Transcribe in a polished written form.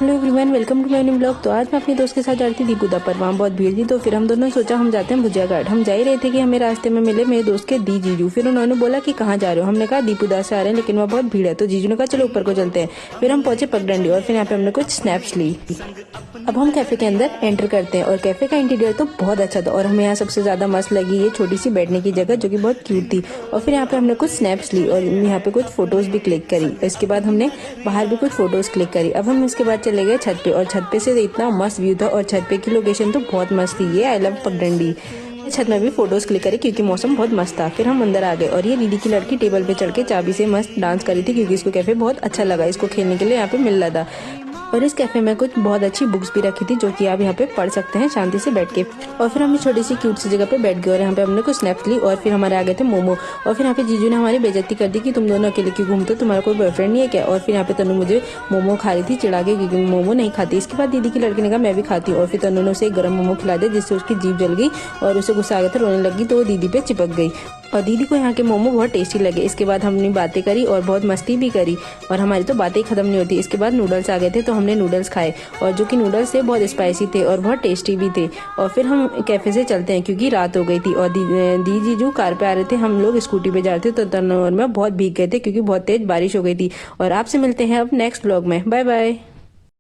Hello everyone, welcome to my new blog. तो आज मैं अपने दोस्त के साथ जा रही थी दीपुदा पर, वहाँ बहुत भीड़ थी। तो फिर हम दोनों सोचा हम जाते हैं भुजिया घाट। हम जा ही रहे थे कि हमें रास्ते में मिले मेरे दोस्त के दी जीजू। फिर उन्होंने बोला कि कहाँ जा रहे हो। हमने कहा दीपुदा से आ रहे हैं, लेकिन वहाँ बहुत भीड़ है। तो जीजू ने कहा चलो ऊपर को चलते हैं। फिर हम पहुंचे पगडंडी और फिर यहाँ पे हमने कुछ स्नैप्स ली। अब हम कैफे के अंदर एंटर करते हैं और कैफे का इंटीरियर तो बहुत अच्छा था और हमें यहाँ सबसे ज्यादा मस्त लगी ये छोटी सी बैठने की जगह, जो कि बहुत क्यूट थी। और फिर यहाँ पे हमने कुछ स्नैप्स ली और यहाँ पे कुछ फोटोज भी क्लिक करी। इसके बाद हमने बाहर भी कुछ फोटोज क्लिक करी। अब हम इसके बाद चले गए छत पे और छत पे से इतना मस्त व्यू था और छत पे की लोकेशन तो बहुत मस्त थी। ये आई लव पगडंडी। छत में भी फोटोज क्लिक करी क्योंकि मौसम बहुत मस्त था। फिर हम अंदर आ गए और ये दीदी की लड़की टेबल पे चढ़ के चाबी से मस्त डांस करी थी क्योंकि इसको कैफे बहुत अच्छा लगा। इसको खेलने के लिए यहाँ पे मिल रहा था और इस कैफे में कुछ बहुत अच्छी बुक्स भी रखी थी जो कि आप यहाँ पे पढ़ सकते हैं शांति से बैठ के। और फिर हम छोटी सी क्यूट सी जगह पे बैठ गए और यहाँ पे हमने कुछ स्नैप्स ली और फिर हमारे आ गए थे मोमो। और फिर यहाँ पे जीजू ने हमारी बेइज्जती कर दी कि तुम दोनों अकेले क्यों घूमते हो, तुम्हारा कोई बॉयफ्रेंड नहीं है क्या। और फिर यहाँ पे तनु मुझे मोमो खा रही थी चिढ़ा के क्योंकि मोमो नहीं खाती। इसके बाद दीदी की लड़की ने कहा मैं भी खाती हूँ और फिर तनु ने उसे एक गर्म मोमो खिला दिया जिससे उसकी जीभ जल गई और उसे गुस्सा आ गया था, रोने लगी तो वो दीदी पे चिपक गई और दीदी को यहाँ के मोमो बहुत टेस्टी लगे। इसके बाद हमने बातें करी और बहुत मस्ती भी करी और हमारी तो बातें ही खत्म नहीं होती। इसके बाद नूडल्स आ गए थे तो हमने नूडल्स खाए और जो कि नूडल्स थे बहुत स्पाइसी थे और बहुत टेस्टी भी थे। और फिर हम कैफे से चलते हैं क्योंकि रात हो गई थी और दी जीजू कार पे आ रहे थे, हम लोग स्कूटी पे जा रहे थे। तो तन्नूर में बहुत भीग गए थे क्योंकि बहुत तेज बारिश हो गई थी। और आपसे मिलते हैं अब नेक्स्ट ब्लॉग में। Bye bye.